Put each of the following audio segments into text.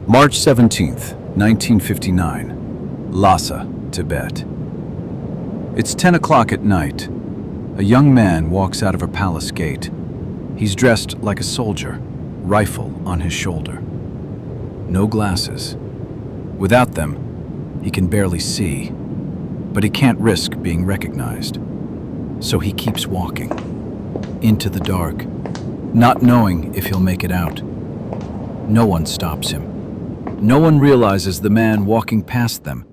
March 17th, 1959, Lhasa, Tibet. It's 10 o'clock at night. A young man walks out of a palace gate. He's dressed like a soldier, rifle on his shoulder. No glasses. Without them, he can barely see, but he can't risk being recognized. So he keeps walking, into the dark, not knowing if he'll make it out. No one stops him. No one realizes the man walking past them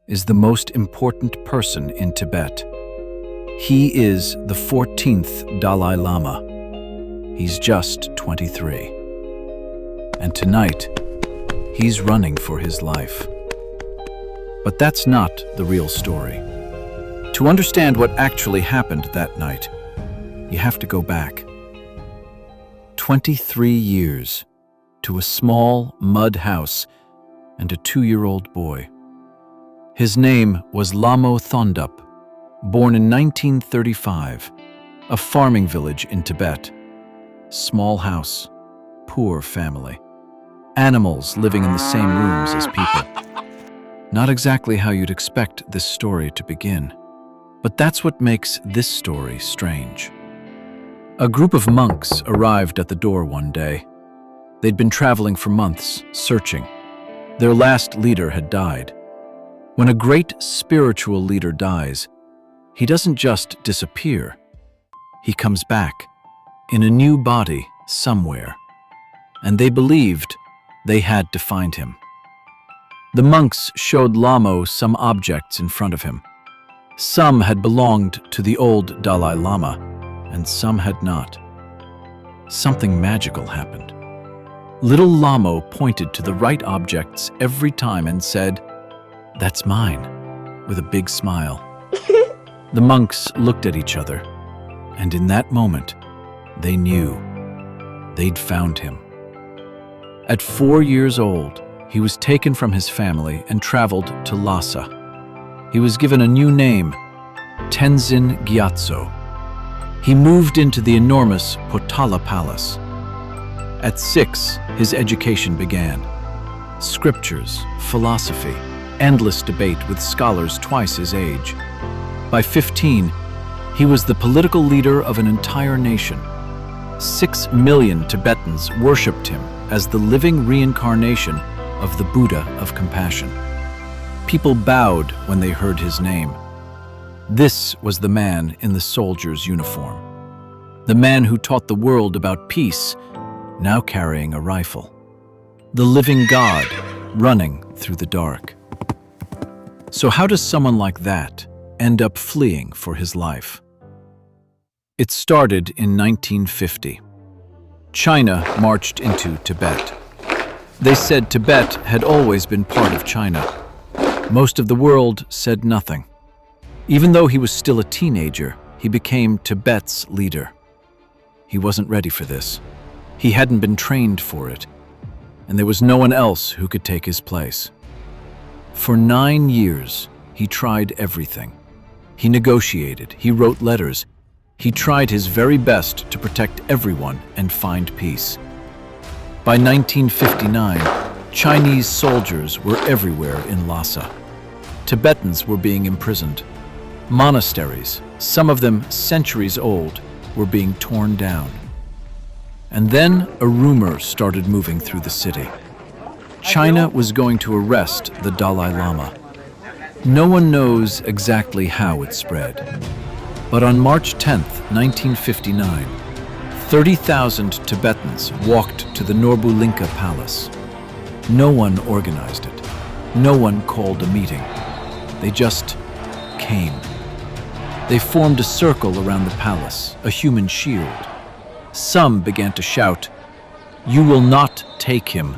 is the most important person in Tibet. He is the 14th Dalai Lama. He's just 23. And tonight, he's running for his life. But that's not the real story. To understand what actually happened that night, you have to go back 23 years to a small mud house and a 2-year-old boy. His name was Lamo Thondup, born in 1935, a farming village in Tibet. Small house, poor family. Animals living in the same rooms as people. Not exactly how you'd expect this story to begin, but that's what makes this story strange. A group of monks arrived at the door one day. They'd been traveling for months, searching. Their last leader had died. When a great spiritual leader dies, he doesn't just disappear. He comes back, in a new body somewhere. And they believed they had to find him. The monks showed Lamo some objects in front of him. Some had belonged to the old Dalai Lama, and some had not. Something magical happened. Little Lamo pointed to the right objects every time and said, "That's mine," with a big smile. The monks looked at each other, and in that moment, they knew they'd found him. At 4 years old, he was taken from his family and traveled to Lhasa. He was given a new name, Tenzin Gyatso. He moved into the enormous Potala Palace. At 6, his education began. Scriptures, philosophy, endless debate with scholars twice his age. By 15, he was the political leader of an entire nation. 6 million Tibetans worshipped him as the living reincarnation of the Buddha of compassion. People bowed when they heard his name. This was the man in the soldier's uniform. The man who taught the world about peace, now carrying a rifle. The living God, running through the dark. So how does someone like that end up fleeing for his life? It started in 1950. China marched into Tibet. They said Tibet had always been part of China. Most of the world said nothing. Even though he was still a teenager, he became Tibet's leader. He wasn't ready for this. He hadn't been trained for it, and there was no one else who could take his place. For 9 years, he tried everything. He negotiated, he wrote letters, he tried his very best to protect everyone and find peace. By 1959, Chinese soldiers were everywhere in Lhasa. Tibetans were being imprisoned. Monasteries, some of them centuries old, were being torn down. And then a rumor started moving through the city. China was going to arrest the Dalai Lama. No one knows exactly how it spread. But on March 10th, 1959, 30,000 Tibetans walked to the Norbulinka Palace. No one organized it. No one called a meeting. They just came. They formed a circle around the palace, a human shield. Some began to shout, "You will not take him,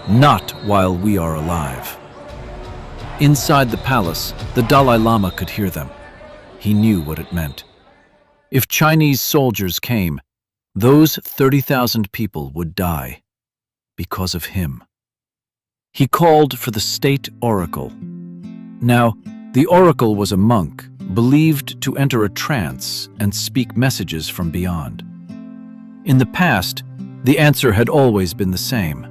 not while we are alive." Inside the palace, the Dalai Lama could hear them. He knew what it meant. If Chinese soldiers came, those 30,000 people would die because of him. He called for the state oracle. Now, the oracle was a monk, believed to enter a trance and speak messages from beyond. In the past, the answer had always been the same.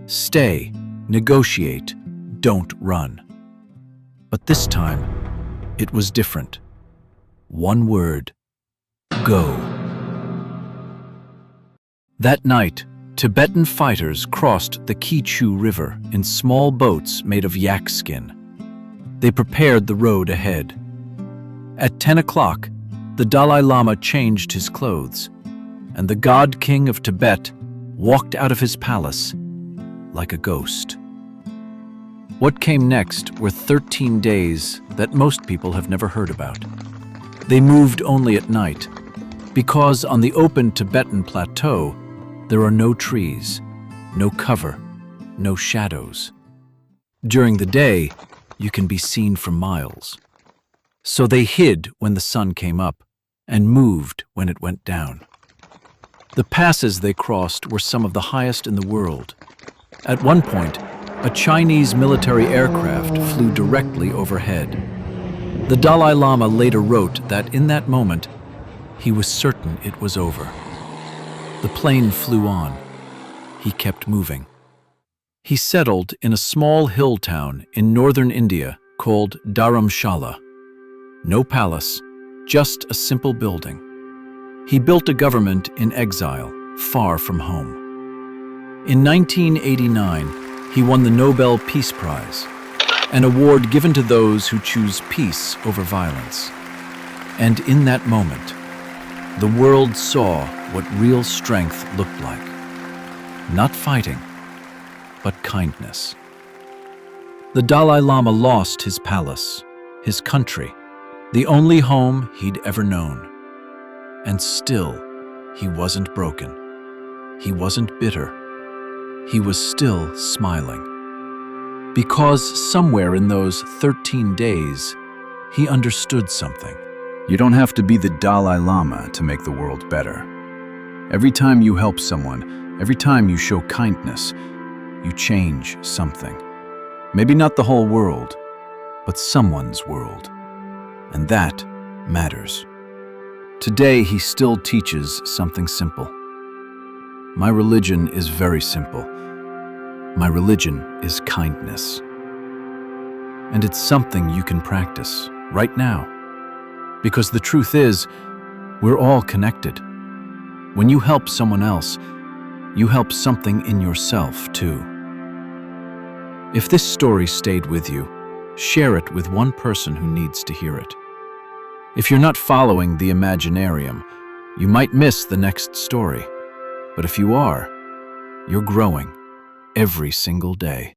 Stay, negotiate, don't run. But this time, it was different. One word: go. That night, Tibetan fighters crossed the Kichu River in small boats made of yak skin. They prepared the road ahead. At 10 o'clock, the Dalai Lama changed his clothes, and the God King of Tibet walked out of his palace like a ghost. What came next were 13 days that most people have never heard about. They moved only at night, because on the open Tibetan plateau, there are no trees, no cover, no shadows. During the day, you can be seen for miles. So they hid when the sun came up and moved when it went down. The passes they crossed were some of the highest in the world. At one point, a Chinese military aircraft flew directly overhead. The Dalai Lama later wrote that in that moment, he was certain it was over. The plane flew on. He kept moving. He settled in a small hill town in northern India called Dharamshala. No palace, just a simple building. He built a government in exile, far from home. In 1989, he won the Nobel Peace Prize, an award given to those who choose peace over violence. And in that moment, the world saw what real strength looked like. Not fighting, but kindness. The Dalai Lama lost his palace, his country, the only home he'd ever known. And still, he wasn't broken. He wasn't bitter. He was still smiling. Because somewhere in those 13 days, he understood something. You don't have to be the Dalai Lama to make the world better. Every time you help someone, every time you show kindness, you change something. Maybe not the whole world, but someone's world. And that matters. Today, he still teaches something simple. My religion is very simple. My religion is kindness. And it's something you can practice right now. Because the truth is, we're all connected. When you help someone else, you help something in yourself too. If this story stayed with you, share it with one person who needs to hear it. If you're not following the Imaginarium, you might miss the next story. But if you are, you're growing every single day.